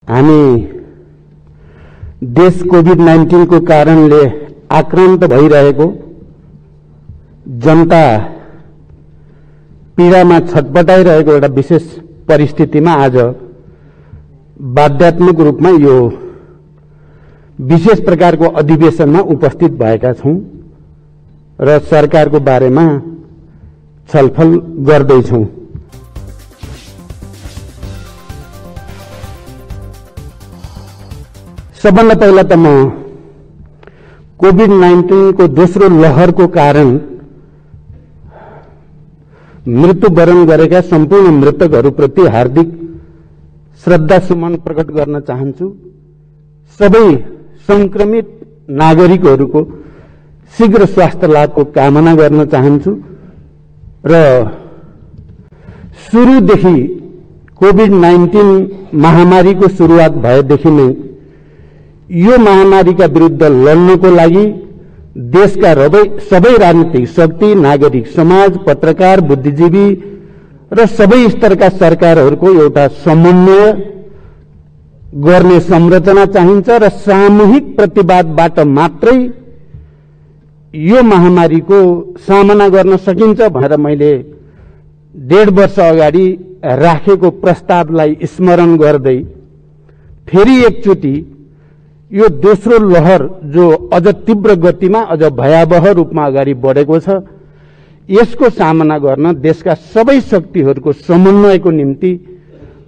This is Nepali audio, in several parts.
हामी देश कोभिड-19 को कारणले आक्रान्त भइरहेको, जनता पीडामा छटपटाइरहेको एउटा विशेष परिस्थितिमा आज बाध्यात्मक रूपमा यो विशेष प्रकारको अधिवेशनमा उपस्थित भएका छौं र सरकारको बारेमा छलफल गर्दैछौं। सबभन्दा पहिला त म कोभिड-19 को दोस्रो लहरको कारण मृत्युवरण गरेका सम्पूर्ण मृतकहरूप्रति हार्दिक श्रद्धासुमन प्रकट गर्न चाहन्छु। सबै संक्रमित नागरिकहरूको शीघ्र स्वास्थ्य लाभको कामना गर्न चाहन्छु र सुरुदेखि कोभिड-19 महामारीको सुरुवात भएदेखि नै यो महामारीका विरुद्ध लड्नको लागि देशका सबै राजनीतिक शक्ति, नागरिक समाज, पत्रकार, बुद्धिजीवी र सबै स्तरका सरकारहरूको एउटा समन्वय गर्ने संरचना चाहिन्छ र सामूहिक प्रतिवादबाट मात्रै यो महामारीको सामना गर्न सकिन्छ भनेर मैले 1.5 वर्ष अगाडि राखेको प्रस्तावलाई स्मरण गर्दै फेरि एकचोटि यो दोस्रो लहर जो अझ तीव्र गतिमा, अझ भयावह रूपमा अगाडि बढेको छ, यसको सामना गर्न देशका सबै शक्तिहरूको समन्वयको निम्ति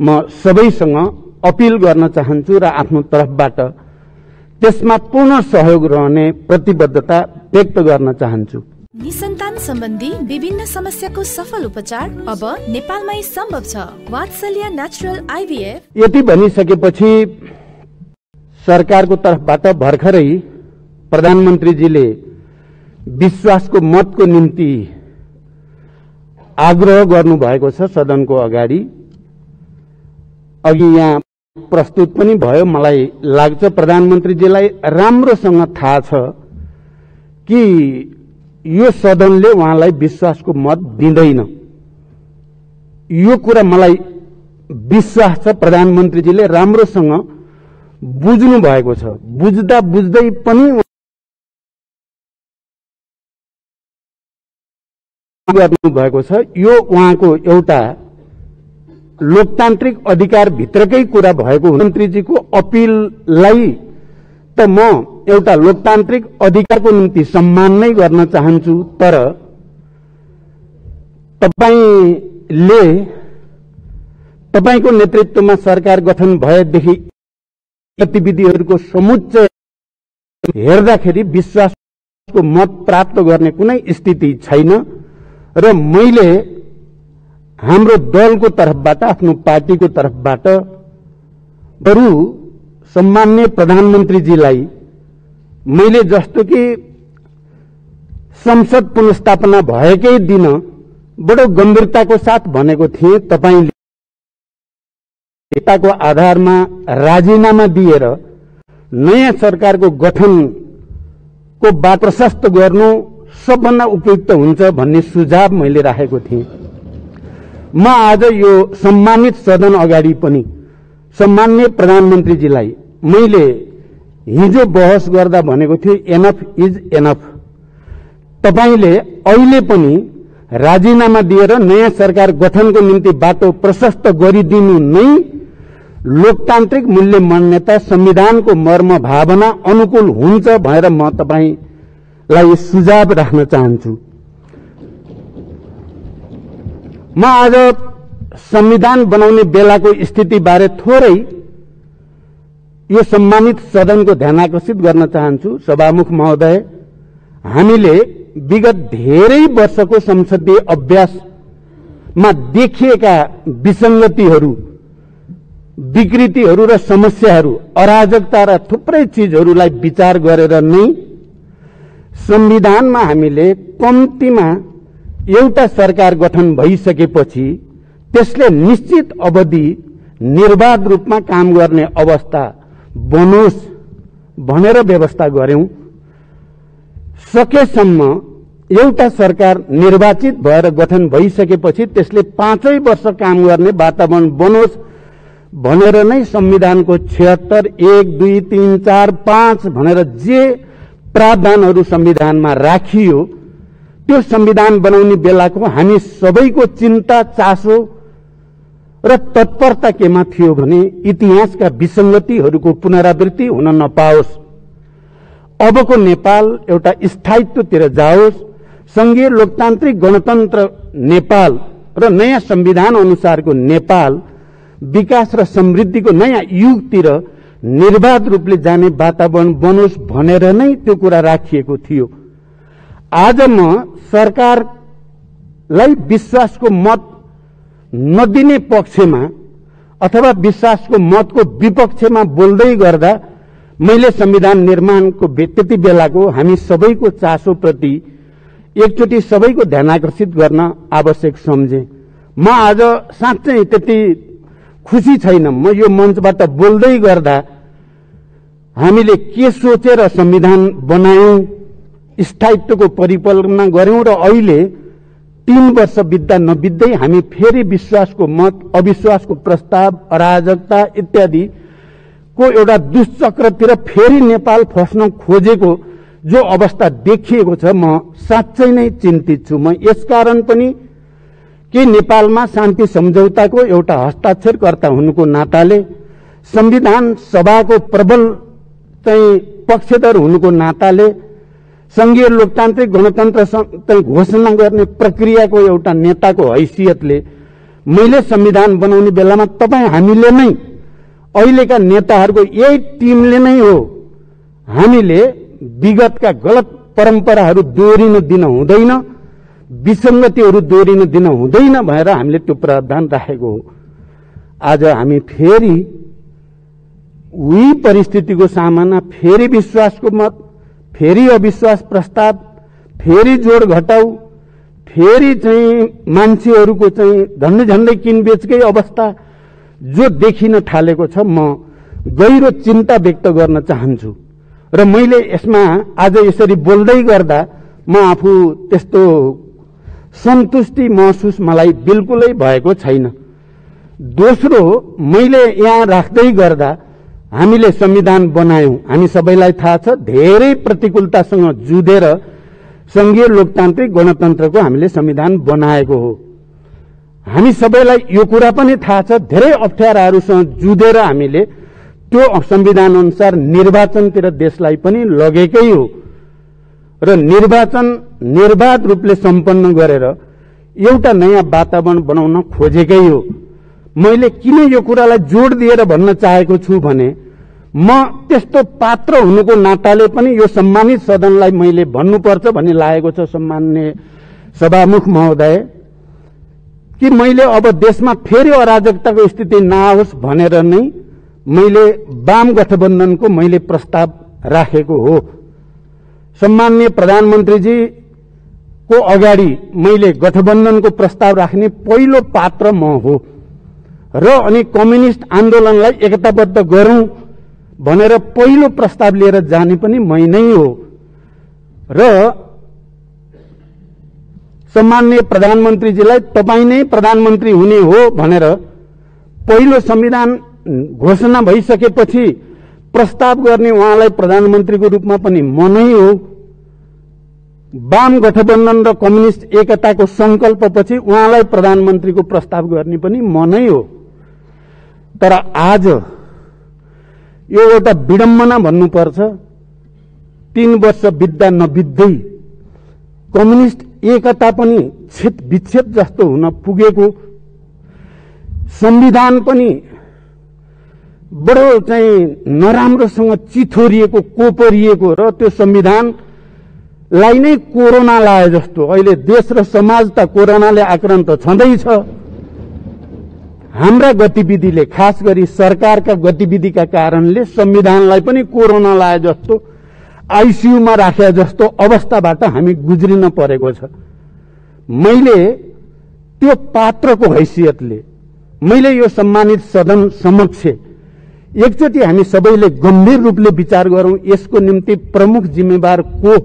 म सबैसँग अपील गर्न चाहन्छु र आफ्नो तर्फबाट त्यसमा पूर्ण सहयोग रहने प्रतिबद्धता व्यक्त गर्न चाहन्छु। निसन्तान सम्बन्धी विभिन्न समस्याको सफल उपचार अब नेपालमै सम्भव छ। वात्सल्य नेचुरल आइभीएफ। यति भनिसकेपछि सरकारको तर्फबाट भर्खरै प्रधानमन्त्रीजीले विश्वासको मतको निम्ति आग्रह गर्नुभएको छ सदनको अगाडि। अघि यहाँ प्रस्तुत पनि भयो। मलाई लाग्छ प्रधानमन्त्रीजीलाई राम्रोसँग थाहा छ कि यो सदनले उहाँलाई विश्वासको मत दिँदैन। यो कुरा मलाई विश्वास छ प्रधानमन्त्रीजीले राम्रोसँग बुझ्नु भएको छ। बुझ्दा बुझ्दै पनि गर्नु भएको छ। यो उहाँको एउटा लोकतान्त्रिक अधिकार भित्रकै कुरा भएको मन्त्रीजीको अपीललाई त म एउटा लोकतान्त्रिक अधिकारको निम्ति सम्मान नै गर्न चाहन्छु। तर तपाईको नेतृत्वमा सरकार गठन भएदेखि गतिविधिहरूको समुच्चय हेर्दाखेरि विश्वासको मत प्राप्त गर्ने कुनै स्थिति छैन र मैले हाम्रो दलको तर्फबाट, आफ्नो पार्टीको तर्फबाट बरु सम्माननीय प्रधानमन्त्रीजीलाई मैले जस्तो कि संसद पुनर्स्थापना भएकै दिन बडो गम्भीरताको साथ भनेको थिए, तपाईले को आधारमा राजीनामा दिएर नयाँ सरकारको गठनको बाटो प्रशस्त गर्नु सबभन्दा उपयुक्त हुन्छ भन्ने सुझाव मैले राखेको थिएँ। म आज यो सम्मानित सदन अगाडि पनि सम्माननीय प्रधानमन्त्रीजीलाई मैले हिजो बहस गर्दा भनेको थिएँ, एनफ इज एनफ। तपाईले अहिले पनि राजीनामा दिएर नयाँ सरकार गठनको निम्ति बाटो प्रशस्त गरिदिनु नै लोकतान्त्रिक मूल्य मान्यता, संविधानको मर्म भावना अनुकूल हुन्छ भनेर म तपाईलाई सुझाव राख्न चाहन्छु। म आज संविधान बनाउने बेलाको स्थितिबारे थोरै यो सम्मानित सदनको ध्यान आकर्षित गर्न चाहन्छु। सभामुख महोदय, हामीले विगत धेरै वर्षको संसदीय अभ्यासमा देखिएका विसंगतिहरू, विकृतिहरू र समस्याहरू, अराजकता र थुप्रै चीजहरूलाई विचार गरेर नै संविधानमा हामीले कम्तीमा एउटा सरकार गठन भइसकेपछि त्यसले निश्चित अवधि निर्वाध रूपमा काम गर्ने अवस्था बनोस् भनेर व्यवस्था गर्यौं। सकेसम्म एउटा सरकार निर्वाचित भएर गठन भइसकेपछि त्यसले 5 वर्ष काम गर्ने वातावरण बनोस् भनेर नै संविधानको 76, 1, 2, 3, 4, 5 भनेर जे प्रावधानहरू संविधानमा राखियो त्यो संविधान बनाउने बेलाको हामी सबैको चिन्ता, चासो र तत्परता केमा थियो भने इतिहासका विसंगतिहरूको पुनरावृत्ति हुन नपाओस्, अबको नेपाल एउटा स्थायित्वतिर जाओस्, संघीय लोकतान्त्रिक गणतन्त्र नेपाल र नयाँ संविधान अनुसारको नेपाल विकास र समृद्धिको नयाँ युगतिर निर्बाध रूपले जाने वातावरण बनोस् भनेर नै त्यो कुरा राखिएको थियो। आज म सरकारलाई विश्वासको मत नदिने पक्षमा अथवा विश्वासको मतको विपक्षमा बोल्दै गर्दा मैले संविधान निर्माणको त्यति बेलाको हामी सबैको चासोप्रति एकचोटि सबैको ध्यान आकर्षित गर्न आवश्यक सम्झे। म आज साँच्चै त्यति खुसी छैन। म यो मञ्चबाट बोल्दै गर्दा हामीले के सोचेर संविधान बनायौं, स्थायित्वको परिकल्पना गर्यौं र अहिले 3 वर्ष बित्दा नबित्दै हामी फेरि विश्वासको मत, अविश्वासको प्रस्ताव, अराजकता इत्यादि को एउटा दुष्चक्रतिर फेरि नेपाल फस्न खोजेको जो अवस्था देखिएको छ, म साँच्चै नै चिन्तित छु। म यसकारण पनि कि नेपालमा शान्ति सम्झौताको एउटा हस्ताक्षरकर्ता हुनुको नाताले, संविधान सभाको प्रबल चाहिँ पक्षधर हुनुको नाताले, संघीय लोकतान्त्रिक गणतन्त्र घोषणा गर्ने प्रक्रियाको एउटा नेताको हैसियतले मैले संविधान बनाउने बेलामा तपाईँ हामीले नै, अहिलेका नेताहरूको यही टिमले नै हो, हामीले विगतका गलत परम्पराहरू दोहोरिन दिन हुँदैन, विसंगतिहरू दोहोरिन दिन हुँदैन भनेर हामीले त्यो प्रावधान राखेको हो। आज हामी फेरि उही परिस्थितिको सामना, फेरि विश्वासको मत, फेरि अविश्वास प्रस्ताव, फेरि जोड घटाउ, फेरि चाहिँ मान्छेहरूको चाहिँ झन्डै किनबेचकै अवस्था जो देखिन थालेको छ, म गहिरो चिन्ता व्यक्त गर्न चाहन्छु। र मैले यसमा आज यसरी बोल्दै गर्दा म आफू त्यस्तो सन्तुष्टि महसुस मलाई बिल्कुलै भएको छैन। दोस्रो, मैले यहाँ राख्दै गर्दा हामीले संविधान बनायौं, हामी सबैलाई थाहा छ धेरै प्रतिकूलतासँग जुधेर संघीय लोकतान्त्रिक गणतन्त्रको हामीले संविधान बनाएको हो। हामी सबैलाई यो कुरा पनि थाहा छ धेरै अप्ठ्याराहरूसँग जुधेर हामीले त्यो संविधान अनुसार निर्वाचनतिर देशलाई पनि लगेकै हो र निर्वाचन निर्बाध रूपले सम्पन्न गरेर एउटा नयाँ वातावरण बनाउन खोजेकै हो। मैले किन यो कुरालाई जोड दिएर भन्न चाहेको छु भने म त्यस्तो पात्र हुनुको नाताले पनि यो सम्मानित सदनलाई मैले भन्नुपर्छ भन्ने लागेको छ सम्माननीय सभामुख महोदय, कि मैले अब देशमा फेरि अराजकताको स्थिति नआओस् भनेर नै मैले वाम गठबन्धनको मैले प्रस्ताव राखेको हो। सम्माननीय प्रधानमन्त्रीजी को अगाडि मैले गठबन्धनको प्रस्ताव राख्ने पहिलो पात्र म हो र अनि कम्युनिस्ट आन्दोलनलाई एकताबद्ध गरौं भनेर पहिलो प्रस्ताव लिएर जाने पनि मै नै हो र सम्माननीय प्रधानमन्त्रीजीलाई तपाई नै प्रधानमन्त्री हुने हो भनेर पहिलो संविधान घोषणा भइसकेपछि प्रस्ताव गर्ने उहाँलाई प्रधानमन्त्रीको रूपमा पनि म नै हो। वाम गठबन्धन र कम्युनिस्ट एकताको संकल्पपछि उहाँलाई प्रधानमन्त्रीको प्रस्ताव गर्ने पनि म नै हो। तर आज यो एउटा विडम्बना भन्नुपर्छ, 3 वर्ष बित्दा नबित्दै कम्युनिस्ट एकता पनि छेद विच्छेद जस्तो हुन पुगेको, संविधान पनि बडो चाहिँ नराम्रोसँग चिथोरिएको, कोपरिएको र त्यो संविधानलाई नै कोरोना लाए जस्तो अहिले देश र समाज त कोरोनाले आक्रान्त छँदैछ। हाम्रा गतिविधिले, खास गरी सरकारका गतिविधिका कारणले संविधानलाई पनि कोरोना लाए जस्तो, आईसीयूमा राखे जस्तो अवस्थाबाट हामी गुज्रिन परेको छ। मैले त्यो पात्रको हैसियतले मैले यो सम्मानित सदन समक्ष एकचोटि हामी सबैले गम्भीर रूपले विचार गरौं, यसको निम्ति प्रमुख जिम्मेवार को?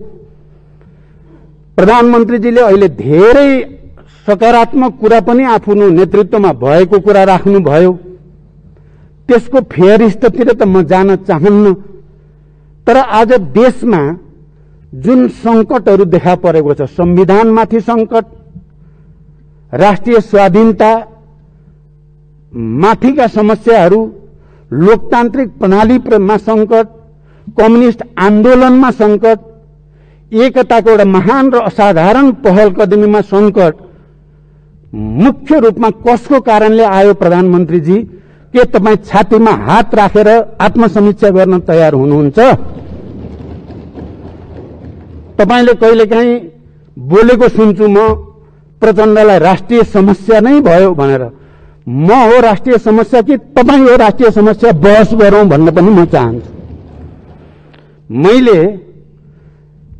प्रधानमन्त्रीजीले अहिले धेरै सकारात्मक कुरा पनि आफ्नो नेतृत्वमा भएको कुरा राख्नुभयो। त्यसको फेयर स्थितितिर त म जान चाहन्न। तर आज देशमा जुन सङ्कटहरू देखा परेको छ, संविधानमाथि सङ्कट, राष्ट्रिय स्वाधीनता माथिका समस्याहरू, लोकतान्त्रिक प्रणालीमा सङ्कट, कम्युनिस्ट आन्दोलनमा सङ्कट, एकताको एउटा महान र असाधारण पहल कदमीमा सङ्कट मुख्य रूपमा कसको कारणले आयो प्रधानमन्त्रीजी? के तपाईँ छातीमा हात राखेर आत्मसमीक्षा गर्न तयार हुनुहुन्छ? तपाईले कहिलेकाहीँ बोलेको सुन्छु म प्रचण्डलाई राष्ट्रिय समस्या नै भयो भनेर। म हो राष्ट्रिय समस्या कि तपाईँ हो राष्ट्रिय समस्या? बहस गरौँ भन्न पनि म चाहन्छु। मैले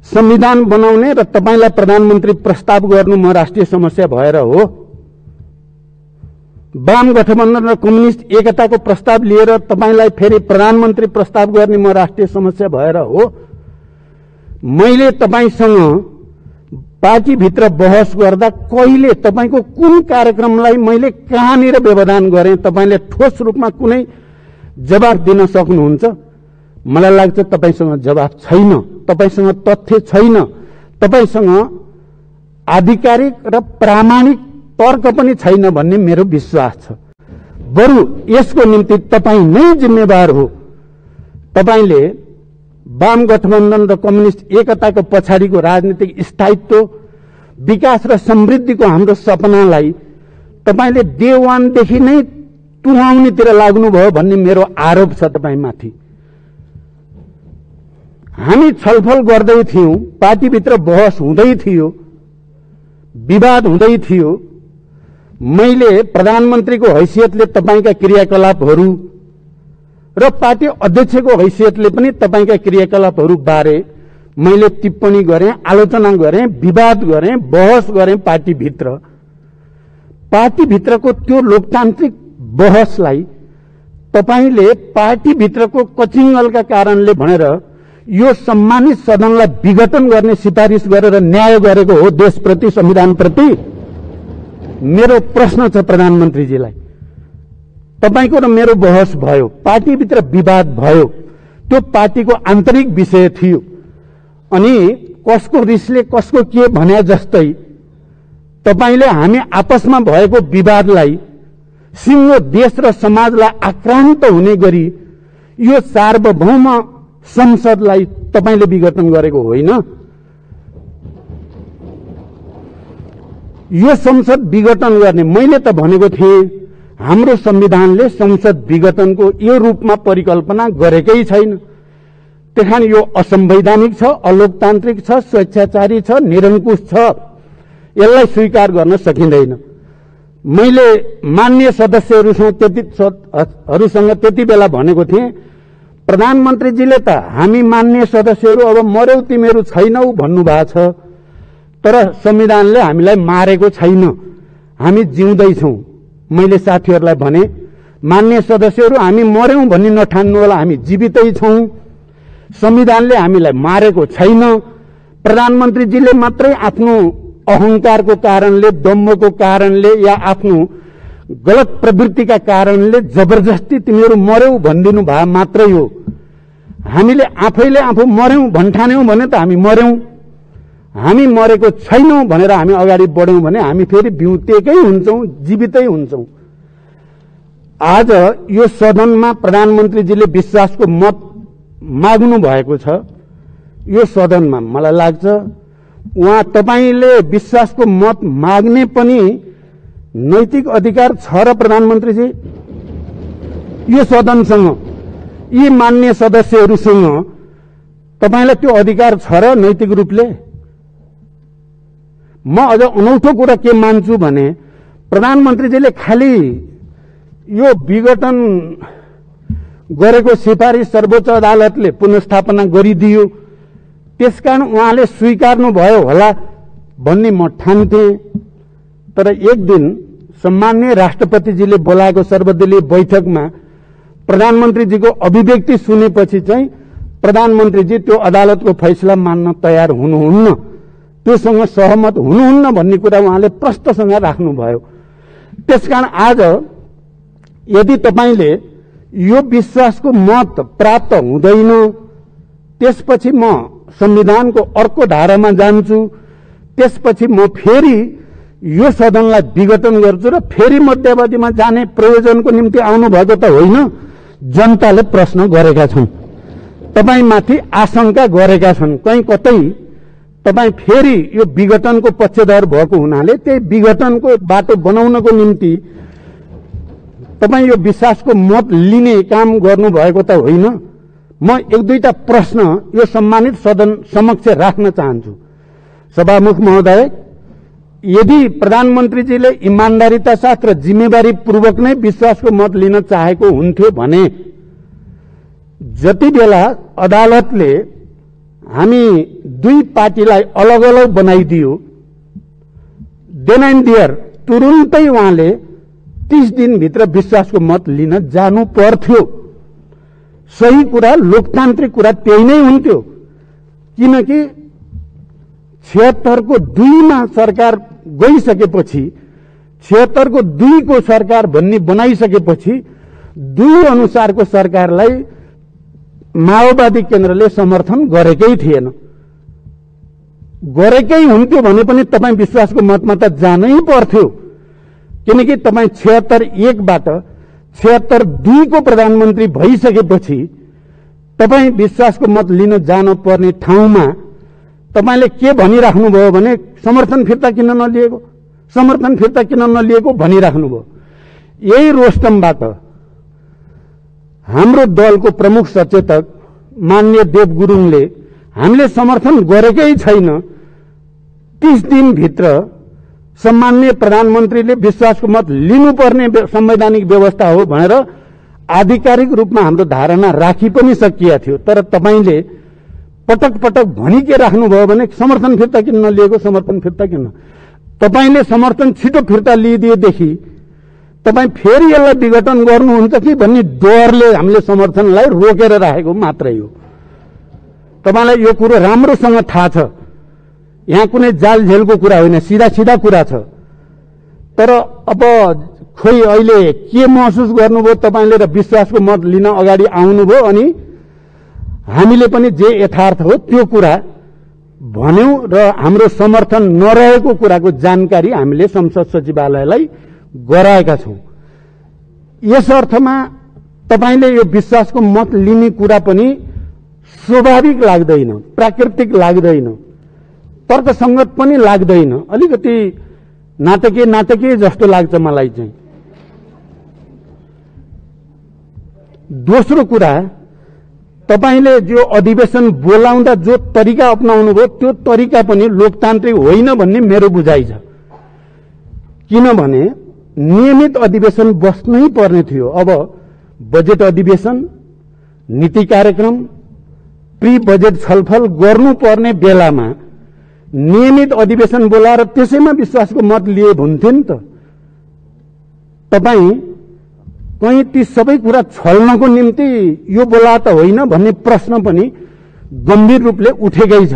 संविधान बनाउने र तपाईलाई प्रधानमन्त्री प्रस्ताव गर्नु म राष्ट्रिय समस्या भएर हो? वाम गठबन्धन र कम्युनिस्ट एकताको प्रस्ताव लिएर तपाईलाई फेरि प्रधानमन्त्री प्रस्ताव गर्ने म राष्ट्रिय समस्या भएर हो? मैले तपाईसँग पार्टीभित्र बहस गर्दा कहिले तपाईको कुन कार्यक्रमलाई मैले कहाँनिर व्यवधान गरेँ तपाईले ठोस रूपमा कुनै जवाफ दिन सक्नुहुन्छ? मलाई लाग्छ तपाईसँग जवाफ छैन, तपाईसँग तथ्य छैन, तपाईसँग आधिकारिक र प्रामाणिक तर्क पनि छैन भन्ने मेरो विश्वास छ। बरु यसको निम्ति तपाईँ नै जिम्मेवार हो। तपाईले वाम गठबन्धन र कम्युनिस्ट एकताको पछाडिको राजनीतिक स्थायित्व, विकास र समृद्धिको हाम्रो सपनालाई तपाईले डे वानदेखि नै तुहाउनेतिर लाग्नुभयो भन्ने मेरो आरोप छ तपाईमाथि। हामी छलफल गर्दै थियौं, पार्टीभित्र बहस हुँदै थियो, विवाद हुँदै थियो। मैले प्रधानमन्त्रीको हैसियतले तपाईका क्रियाकलापहरू र पार्टी अध्यक्षको हैसियतले पनि तपाईका क्रियाकलापहरू बारे मैले टिप्पणी गरेँ, आलोचना गरेँ, विवाद गरेँ, बहस गरेँ पार्टीभित्र। पार्टीभित्रको त्यो लोकतान्त्रिक बहसलाई तपाईले पार्टीभित्रको कचिङ्गलका कारणले भनेर यो सम्मानित सदनलाई विघटन गर्ने सिफारिस गरेर न्याय गरेको हो देशप्रति, संविधानप्रति। मेरो प्रश्न छ प्रधानमन्त्रीजीलाई, तपाईको र मेरो बहस भयो, पार्टीभित्र विवाद भयो, त्यो पार्टीको आन्तरिक विषय थियो। अनि कसको रिसले कसको के भने जस्तै तपाईले हामी आपसमा भएको विवादलाई सिङ्गो देश र समाजलाई आक्रान्त हुने गरी यो सार्वभौम संसदलाई तपाईले विघटन गरेको होइन। यो संसद विघटन गर्ने मैले त भनेको थिएँ, हाम्रो संविधानले संसद विघटनको यो रूपमा परिकल्पना गरेकै छैन। त्यहाँ यो असंवैधानिक छ, अलोकतान्त्रिक छ, स्वेच्छाचारी छ, निरङ्कुश छ, यसलाई स्वीकार गर्न सकिँदैन। मैले मान्य सदस्यहरूसँग त्यति बेला भनेको थिएँ, प्रधानमन्त्रीजीले त हामी मान्य सदस्यहरू अब मर्यौ तिमीहरू छैनौ भन्नुभएको छ, तर संविधानले हामीलाई मारेको छैन, हामी जिउँदैछौँ। मैले साथीहरूलाई भने, मान्य सदस्यहरू हामी मर्यौं भन्ने नठान्नु होला, हामी जीवितै छौं, संविधानले हामीलाई मारेको छैन। प्रधानमन्त्रीजीले मात्रै आफ्नो अहंकारको कारणले, दम्भको कारणले या आफ्नो गलत प्रवृत्तिका कारणले जबरजस्ती तिमीहरू मर्यौ भनिदिनु भए मात्रै हो। हामीले आफैले आफू मर्यौं भन्ठान्यौं भने त हामी मर्यौं, हामी मरेको छैनौं भनेर हामी अगाडि बढ्यौं भने हामी फेरि बिउतेकै हुन्छौं, जीवितै हुन्छौं। आज यो सदनमा प्रधानमन्त्रीजीले विश्वासको मत माग्नु भएको छ। यो सदनमा मलाई लाग्छ उहाँ तपाईले विश्वासको मत माग्ने पनि नैतिक अधिकार छ र प्रधानमन्त्रीजी यो सदनसँग, यी मान्य सदस्यहरूसँग तपाईलाई त्यो अधिकार छ र नैतिक रूपले? म अझ अनौठो कुरा के मान्छु भने प्रधानमन्त्रीजीले खाली यो विघटन गरेको सिफारिस सर्वोच्च अदालतले पुनर्स्थापना गरिदियो, त्यसकारण उहाँले स्वीकार्नु भयो होला भन्ने म ठान्थे। तर एक दिन सम्माननीय राष्ट्रपतिजीले बोलाएको सर्वदलीय बैठकमा प्रधानमन्त्रीजीको अभिव्यक्ति सुनेपछि चाहिँ प्रधानमन्त्रीजी त्यो अदालतको फैसला मान्न तयार हुनुहुन्न, त्योसँग सहमत हुनुहुन्न भन्ने कुरा उहाँले प्रष्टसँग राख्नुभयो। त्यसकारण आज यदि तपाईले यो विश्वासको मत प्राप्त हुँदैन, त्यसपछि म संविधानको अर्को धारामा जान्छु, त्यसपछि म फेरि यो सदनलाई विघटन गर्छु र फेरि मध्यावधिमा जाने प्रयोजनको निम्ति आउनु भएको त होइन। जनताले प्रश्न गरेका छन्, तपाईमाथि आशंका गरेका छन्, कहीँ कतै तपाई फेरि यो विघटनको पक्षधर भएको हुनाले त्यही विघटनको बाटो बनाउनको निम्ति तपाई यो विश्वासको मत लिने काम गर्नुभएको त होइन। म एक दुईटा प्रश्न यो सम्मानित सदन समक्ष राख्न चाहन्छु। सभामुख महोदय, यदि प्रधानमन्त्रीजीले इमानदारीता साथ र जिम्मेवारी पूर्वक नै विश्वासको मत लिन चाहेको हुन्थ्यो भने जति बेला अदालतले हामी दुई पार्टीलाई अलग अलग बनाइदियो, देन एन्ड देयर तुरुन्तै उहाँले 30 दिनभित्र विश्वासको मत लिन जानु पर्थ्यो। सही कुरा, लोकतान्त्रिक कुरा त्यही नै हुन्थ्यो, किनकि 76 को 2 मा सरकार गइसकेपछि 76 को 2 को सरकार भन्ने बनाइसकेपछि 2 अनुसारको सरकारलाई माओवादी केन्द्रले समर्थन गरेकै थिएन। गरेकै हुन्थ्यो भने पनि तपाई विश्वासको मतमा त जानै पर्थ्यो, किनकि तपाई 76-1 बाट 76-2 को प्रधानमन्त्री भइसकेपछि तपाई विश्वासको मत लिन जान पर्ने ठाउँमा तपाईले के भनिराख्नुभयो भने समर्थन फिर्ता किन नलिएको, समर्थन फिर्ता किन नलिएको भनिराख्नुभयो। यही रोस्टमबाट हाम्रो दलको प्रमुख सचेतक माननीय देव गुरुङले हामीले समर्थन गरेकै छैन, 30 दिनभित्र सम्माननीय प्रधानमन्त्रीले विश्वासको मत लिनुपर्ने संवैधानिक व्यवस्था हो भनेर आधिकारिक रूपमा हाम्रो धारणा राखी पनि सकिया थियो। तर तपाईले पटक पटक भनि के राख्नुभयो भने समर्थन फिर्ता किन नलिएको, समर्थन फिर्ता किन। तपाईले समर्थन छिटो फिर्ता लिइदिएदेखि तपाई फेरि यसलाई विघटन गर्नुहुन्छ कि भन्ने डरले हामीले समर्थनलाई रोकेर राखेको मात्रै हो। तपाईलाई यो कुरो राम्रोसँग थाहा छ, यहाँ कुनै जाल झेलको कुरा होइन, सिधा सिधा कुरा छ। तर अब खोइ अहिले के महसुस गर्नुभयो तपाईले र विश्वासको मत लिन अगाडि आउनुभयो अनि हामीले पनि जे यथार्थ हो त्यो कुरा भन्यौं र हाम्रो समर्थन नरहेको कुराको जानकारी हामीले संसद सचिवालयलाई गराएका छौं। यस अर्थमा तपाईले यो विश्वासको मत लिने कुरा पनि स्वाभाविक लाग्दैन, प्राकृतिक लाग्दैन, तर्कसंगत पनि लाग्दैन, अलिकति नाटकीय जस्तो लाग्छ मलाई चाहिँ। दोस्रो कुरा, तपाईले जो अधिवेशन बोलाउँदा जो तरिका अपनाउनु भयो त्यो तरिका पनि लोकतान्त्रिक होइन भन्ने मेरो बुझाइ छ। किनभने नियमित अधिवेशन बस्नै पर्ने थियो। अब बजेट अधिवेशन, नीति कार्यक्रम, प्री बजेट छलफल गर्नुपर्ने बेलामा नियमित अधिवेशन बोलाएर त्यसैमा विश्वासको मत लिए हुन्थ्यो नि त। तपाई कहीं ती सबै कुरा छल्नको निम्ति यो बोला त होइन भन्ने प्रश्न पनि गम्भीर रूपले उठेकै छ।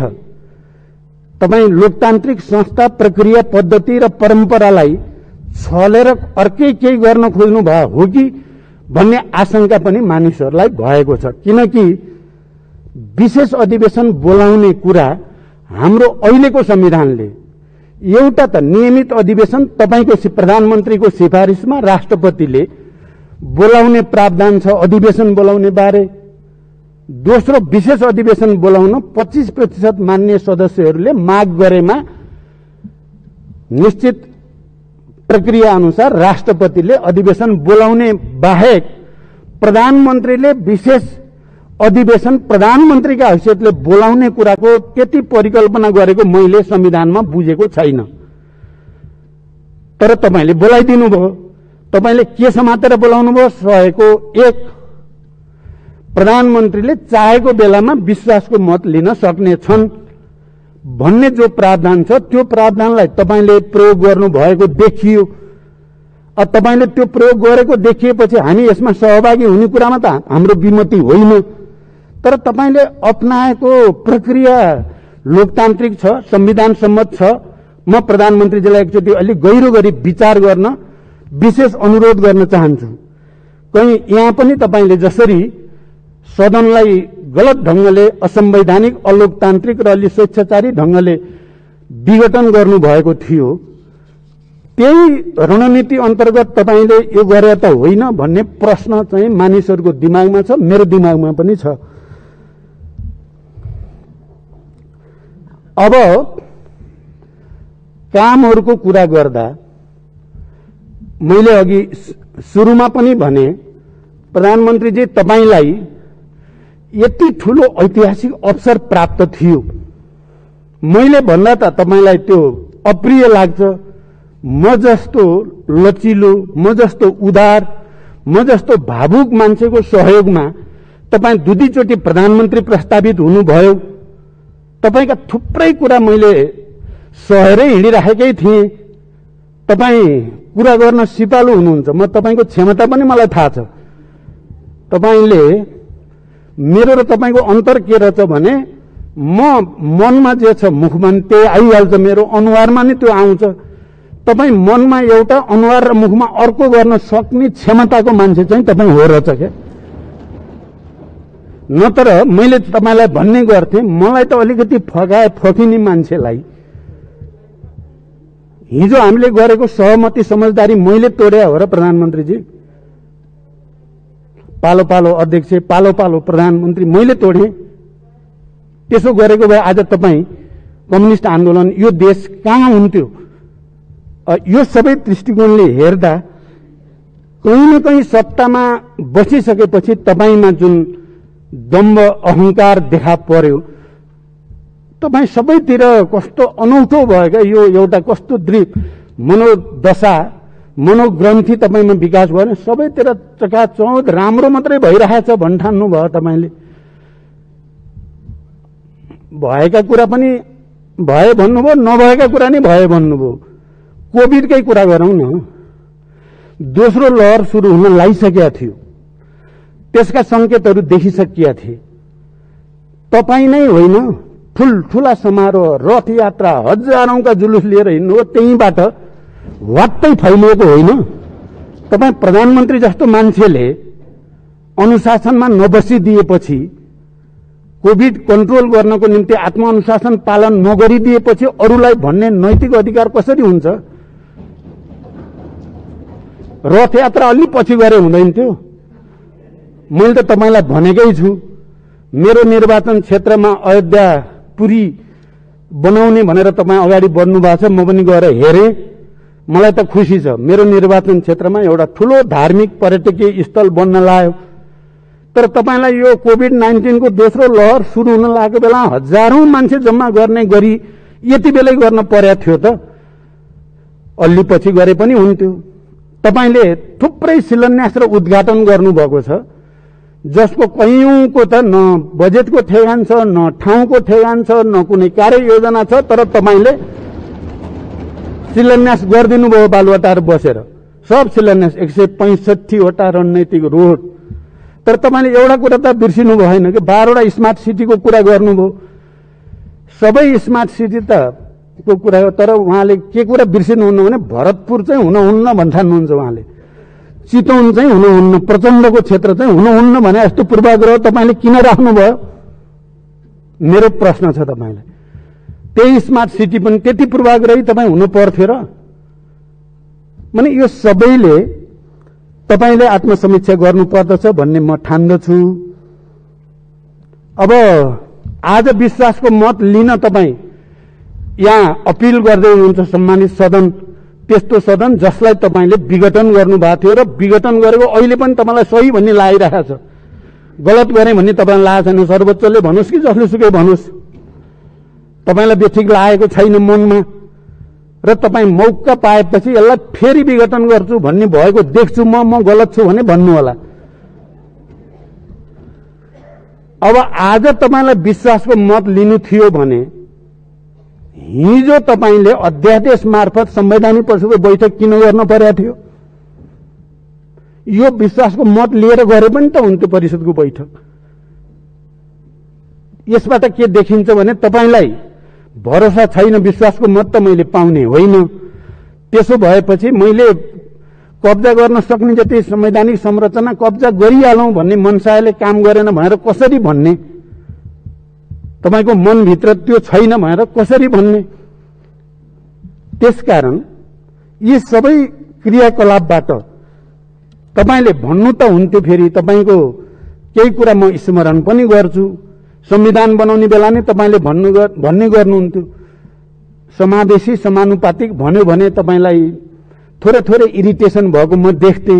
तपाई लोकतान्त्रिक संस्था, प्रक्रिया, पद्धति र परम्परालाई छलेर अर्कै केही गर्न खोज्नु भयो हो कि भन्ने आशंका पनि मानिसहरूलाई भएको छ। किनकि विशेष अधिवेशन बोलाउने कुरा हाम्रो अहिलेको संविधानले एउटा त नियमित अधिवेशन तपाईको प्रधानमन्त्रीको सिफारिसमा राष्ट्रपतिले बोलाउने प्रावधान छ अधिवेशन बोलाउने बारे। दोस्रो, विशेष अधिवेशन बोलाउन 25% मान्य सदस्यहरूले माग गरेमा निश्चित प्रक्रिया अनुसार राष्ट्रपतिले अधिवेशन बोलाउने बाहेक प्रधानमन्त्रीले विशेष अधिवेशन प्रधानमन्त्रीका हैसियतले बोलाउने कुराको त्यति परिकल्पना गरेको मैले संविधानमा बुझेको छैन। तर तपाईले बोलाइदिनु भयो। तपाईले के समातेर बोलाउनु भयो? 101 प्रधानमन्त्रीले चाहेको बेलामा विश्वासको मत लिन सक्ने छन् भन्ने जो प्रावधान छ त्यो प्रावधानलाई तपाईले प्रयोग गर्नु भएको देखियो। अब तपाईले त्यो प्रयोग गरेको देखिएपछि हामी यसमा सहभागी हुने कुरामा त हाम्रो विमति होइन। तर तपाईले अपनाएको प्रक्रिया लोकतान्त्रिक छ, संविधान सम्मत छ। म प्रधानमन्त्रीजीलाई एकचोटि अलि गहिरो गरी विचार गर्न विशेष अनुरोध गर्न चाहन्छु। कहीं यहाँ पनि तपाईले जसरी सदनलाई गलत ढंगले असंवैधानिक अलोकतान्त्रिक र अलि स्वेच्छाचारी ढंगले विघटन गर्नुभएको थियो, त्यही रणनीति अन्तर्गत तपाईले यो गरे त होइन भन्ने प्रश्न चाहिँ मानिसहरूको दिमागमा छ, मेरो दिमागमा पनि छ। अब कामहरूको कुरा गर्दा मैले अघि सुरुमा पनि भने, प्रधानमन्त्रीजी तपाईलाई यति ठूलो ऐतिहासिक अवसर प्राप्त थियो। मैले भन्दा त तपाईलाई त्यो अप्रिय लाग्छ। म जस्तो लचिलो, म जस्तो उदार, म जस्तो भावुक मान्छेको सहयोगमा तपाई दुईचोटि प्रधानमन्त्री प्रस्तावित हुनुभयो। तपाईका थुप्रै कुरा मैले सहेरै हिँडिराखेकै थिएँ। तपाई कुरा गर्न सिपालु हुनुहुन्छ, म तपाईको क्षमता पनि मलाई थाहा छ। तपाईले मेरो र तपाईको अन्तर के रहेछ भने, म मनमा जे छ मुखमा त्यही आइहाल्छ, मेरो अनुहारमा नि त्यो आउँछ। तपाई मनमा एउटा, अनुहार र मुखमा अर्को गर्न सक्ने क्षमताको मान्छे चाहिँ तपाई हो रहेछ के। नत्र मैले तपाईलाई भन्ने गर्थे, मलाई त अलिकति फकिने मान्छेलाई हिजो हामीले गरेको सहमति समझदारी मैले तोड्या हो र प्रधानमन्त्रीजी। पालो पालो अध्यक्ष, पालो पालो प्रधानमन्त्री मैले तोडे। त्यसो गरेको भए आज तपाई कम्युनिस्ट आन्दोलन यो देश कहाँ हुन्थ्यो? यो सबै दृष्टिकोणले हेर्दा कहीं न कहीं सत्तामा बसिसकेपछि तपाईमा जुन दम्भ अहंकार देखा पर्यो, तपाई सबैतिर कस्तो अनौठो भयो क्या। यो एउटा कस्तो मनोदशा, मनोग्रन्थि तपाईमा विकास भयो, सबैतिर चकाचौध राम्रो मात्रै भइरहेछ भन्ठान्नु भयो तपाईले। भएका कुरा पनि भए भन्नुभयो, नभएका कुरा नि भए भन्नुभयो। कोभिडकै कुरा गरौँ न, दोस्रो लहर सुरु हुन लागिसकेका थियो, त्यसका संकेतहरू देखिसकिया थिए। तपाई नै होइन, ठूला समारोह, रथ यात्रा, हजारौंका जुलुस लिएर हिँड्नु हो, त्यहीबाट वात्तै फैलिएको होइन। तपाई प्रधानमन्त्री जस्तो मान्छेले अनुशासनमा नबसिदिएपछि, कोभिड कन्ट्रोल गर्नको निम्ति आत्मअनुशासन पालन नगरिदिएपछि अरूलाई भन्ने नैतिक अधिकार कसरी हुन्छ? रथ यात्रा अलि पछि गरे हुँदैन थियो? मैले त तपाईलाई भनेकै छु, मेरो निर्वाचन क्षेत्रमा अयोध्यापुरी बनाउने भनेर तपाईँ अगाडि बढ्नु भएको छ। म पनि गएर हेरेँ, मलाई त खुसी छ। मेरो निर्वाचन क्षेत्रमा एउटा ठूलो धार्मिक पर्यटकीय स्थल बन्न लाग्यो। तर तपाईलाई यो कोभिड-19 को दोस्रो लहर सुरु हुन लागेको बेला हजारौं मान्छे जम्मा गर्ने गरी यति बेलै गर्न पर्या थियो त? अलि पछि गरे पनि हुन्थ्यो। तपाईले थुप्रै शिलान्यास र उद्घाटन गर्नुभएको छ, जसको कयौंको त न बजेटको ठेगान छ, न ठाउँको ठेगान छ, न कुनै कार्ययोजना छ। तर तपाईले शिलान्यास गरिदिनु भयो बालुवाटार बसेर। सब शिलान्यास 165 वटा रणनीतिक रोड। तर तपाईले एउटा कुरा त बिर्सिनु भएन कि 12 वटा स्मार्ट सिटीको कुरा गर्नुभयो। सबै स्मार्ट सिटी त को कुरा हो, तर उहाँले के कुरा बिर्सिनुहुन्न भने भरतपुर चाहिँ हुनुहुन्न भन्ठान्नुहुन्छ उहाँले। चितवन चाहिँ हुनुहुन्न, प्रचण्डको क्षेत्र चाहिँ हुनुहुन्न भने यस्तो पूर्वाग्रह तपाईले किन राख्नुभयो? मेरो प्रश्न छ तपाईलाई। त्यही स्मार्ट सिटी पनि त्यति पूर्वाग्रही तपाईँ हुनु पर्थ्यो र? माने यो सबैले तपाईले आत्मसमीक्षा गर्नुपर्दछ भन्ने म ठान्दछु। अब आज विश्वासको मत लिन तपाईँ यहाँ अपिल गर्दै हुनुहुन्छ सम्मानित सदन, त्यस्तो सदन जसलाई तपाईले विघटन गर्नु भएको थियो र विघटन गरेको अहिले पनि तपाईलाई सही भन्ने लागिरहेको छ। गलत गरे भन्ने तपाईलाई लागेको छैन, सर्वोच्चले भन्नुहोस् कि जसले सुकै भन्नुहोस्, तपाईलाई बेठिक लागेको छैन मनमा र तपाईँ मौका पाएपछि यसलाई फेरि विघटन गर्छु भन्ने भएको देख्छु म गलत छु भने भन्नु होला। अब आज तपाईलाई विश्वासको मत लिनु थियो भने हिजो तपाईले अध्यादेश मार्फत संवैधानिक परिषदको बैठक किन गर्न पर्या थियो? यो विश्वासको मत लिएर गरे पनि त हुन्थ्यो परिषदको बैठक। यसबाट के देखिन्छ भने तपाईलाई भरोसा छैन, विश्वासको मत त मैले पाउने होइन। त्यसो भएपछि मैले कब्जा गर्न सक्ने जति संवैधानिक संरचना कब्जा गरिहालौं भन्ने मनसायले काम गरेन भनेर कसरी भन्ने? तपाईको मनभित्र त्यो छैन भनेर कसरी भन्ने? त्यसकारण यी सबै क्रियाकलापबाट तपाईले भन्नु त हुन्थ्यो, फेरि तपाईको केही कुरा म स्मरण पनि गर्छु। संविधान बनाउने बेला नै तपाईले भन्ने गर्नुहुन्थ्यो, समावेशी समानुपातिक भन्यो भने तपाईलाई थोरै थोरै इरिटेसन भएको म देख्थे।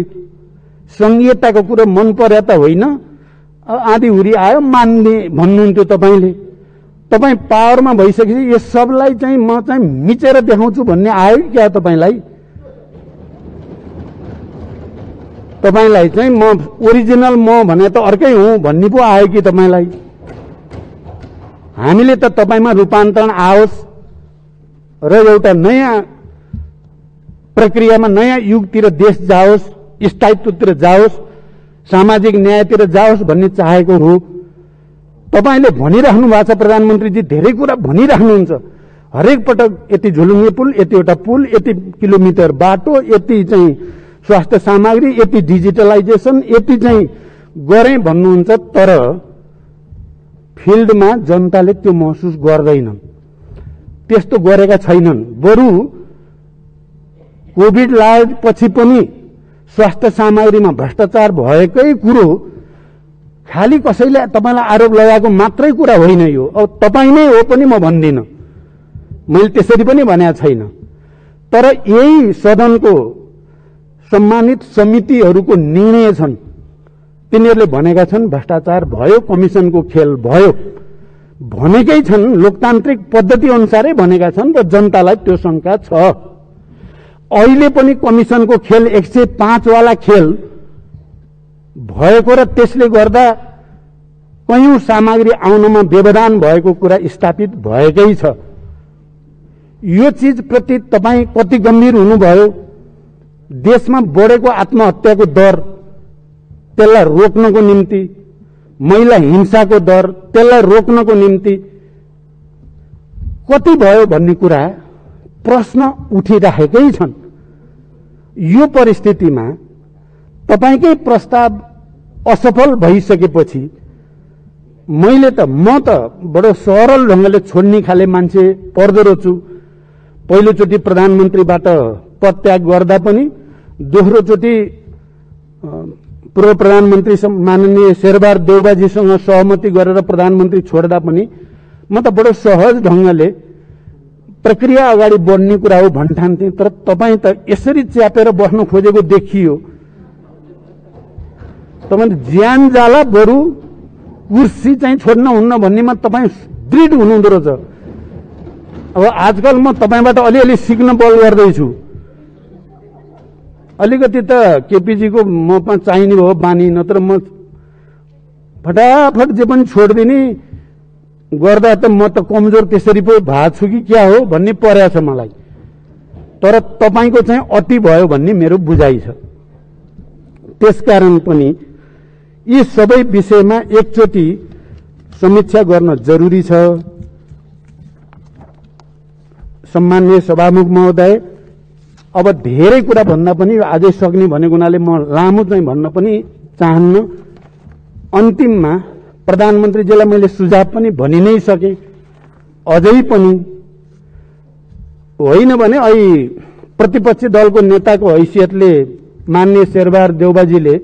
संघीयताको कुरा मन पर्या त होइन, आधी हुरी आयो मान्ने भन्नुहुन्थ्यो तपाईले। तपाई पावरमा भइसकेपछि यो सबलाई चाहिँ म चाहिँ मिचेर देखाउँछु भन्ने आयो क्या तपाईलाई? तपाईलाई चाहिँ म ओरिजिनल म भने त अर्कै हुँ भन्ने पो आयो कि तपाईलाई? हामीले त तपाईमा रूपान्तरण आओस् र एउटा नयाँ प्रक्रियामा नयाँ युगतिर देश जाओस्, स्थायित्वतिर जाओस्, सामाजिक न्यायतिर जाओस् भन्ने चाहेको हो। तपाईले भनिराख्नु भएको छ, प्रधानमन्त्रीजी धेरै कुरा भनिराख्नुहुन्छ। हरेक पटक यति झुलुङ्गे पुल, यतिवटा पुल, यति किलोमिटर बाटो, यति चाहिँ स्वास्थ्य सामग्री, यति डिजिटलाइजेसन, यति चाहिँ गरे भन्नुहुन्छ। तर फिल्डमा जनताले त्यो महसुस गर्दैनन्, त्यस्तो गरेका छैनन्। बरु कोभिड लागेपछि पनि स्वास्थ्य सामग्रीमा भ्रष्टाचार भएकै कुरो खाली कसैले तपाईलाई आरोप लगाएको मात्रै कुरा होइन यो। अब तपाई नै हो पनि म भन्दिनँ, मैले त्यसरी पनि भनेको छैन। तर यही सदनको सम्मानित समितिहरूको निर्णय छन्, तिनीहरूले भनेका छन् भ्रष्टाचार भयो, कमिसनको खेल भयो भनेकै छन्, लोकतान्त्रिक पद्धति अनुसारै भनेका छन् र जनतालाई त्यो शंका छ। अहिले पनि कमिसनको खेल 105 वाला खेल भएको र त्यसले गर्दा कयौं सामग्री आउनमा व्यवधान भएको कुरा स्थापित भएकै छ। यो चीज प्रति तपाई कति गम्भीर हुनुभयो? देशमा बढेको आत्महत्याको दर, त्यसलाई रोक्नको निम्ति, महिला हिंसाको दर, त्यसलाई रोक्नको निम्ति कति भयो भन्ने कुरा प्रश्न उठिराखेकै छन्। यो परिस्थितिमा तपाईकै प्रस्ताव असफल भइसकेपछि म त बडो सरल ढंगले छोड्ने खाले मान्छे पर्दो रहेछु। पहिलोचोटि प्रधानमन्त्रीबाट पदत्याग गर्दा पनि, दोस्रो चोटि पूर्व प्रधानमन्त्री माननीय शेरबहादुर देउबाजीसँग सहमति गरेर प्रधानमन्त्री छोड्दा पनि म त बडो सहज ढंगले प्रक्रिया अगाडि बढ्ने कुरा हो भन्ठान्थे। तर तपाई त यसरी च्यापेर बस्न खोजेको देखियो। तपाईले ज्यान जाला बरु कुर्सी चाहिँ छोड्न हुन्न भन्नेमा तपाई दृढ हुनुहुँदो रहेछ। अब आजकल म तपाईबाट अलिअलि सिक्न बल गर्दैछु। अलिकति त केपीजीको ममा चाहिने भयो बानी, नत्र म फटाफट जे पनि छोड्दिने गर्दा त म त कमजोर त्यसरी पो भएको छु कि क्या हो भन्ने पर्या छ मलाई। तर तपाईको चाहिँ अति भयो भन्ने मेरो बुझाइ छ। त्यसकारण पनि यी सबै विषयमा एकचोटि समीक्षा गर्न जरुरी छ। सम्माननीय सभामुख महोदय, अब धेरै कुरा भन्दा पनि आजै सक्ने भनेको हुनाले म लामो चाहिँ भन्न पनि चाहन्न। अन्तिममा प्रधानमन्त्रीजीलाई मैले सुझाव पनि भनि नै सके। अझै पनि होइन भने अहिले प्रतिपक्षी दलको नेताको हैसियतले माननीय शेरबहादुर देउबाजीले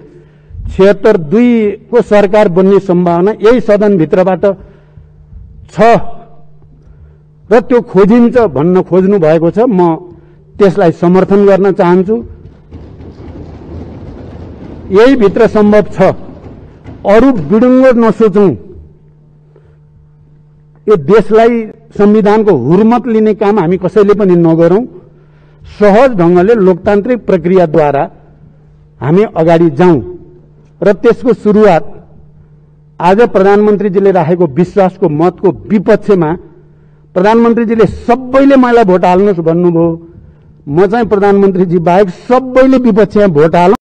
76-2 को सरकार बन्ने सम्भावना यही सदनभित्रबाट छ र त्यो खोजिन्छ भन्न खोज्नु भएको छ। म त्यसलाई समर्थन गर्न चाहन्छु। यही भित्र सम्भव छ। अरु बिडुङ्गो नसोचौं। यो देशलाई संविधानको हुर्मत लिने काम हामी कसैले पनि नगरौं। सहज ढंगले लोकतान्त्रिक प्रक्रियाद्वारा हामी अगाडि जाउँ र त्यसको सुरुवात आज प्रधानमन्त्रीजीले राखेको विश्वासको मतको विपक्षमा प्रधानमन्त्रीजीले सबैले मलाई भोट हाल्नुस् भन्नुभयो। म चाहिँ प्रधानमन्त्रीजी बाहेक सबैले विपक्षमा भोट हालौं।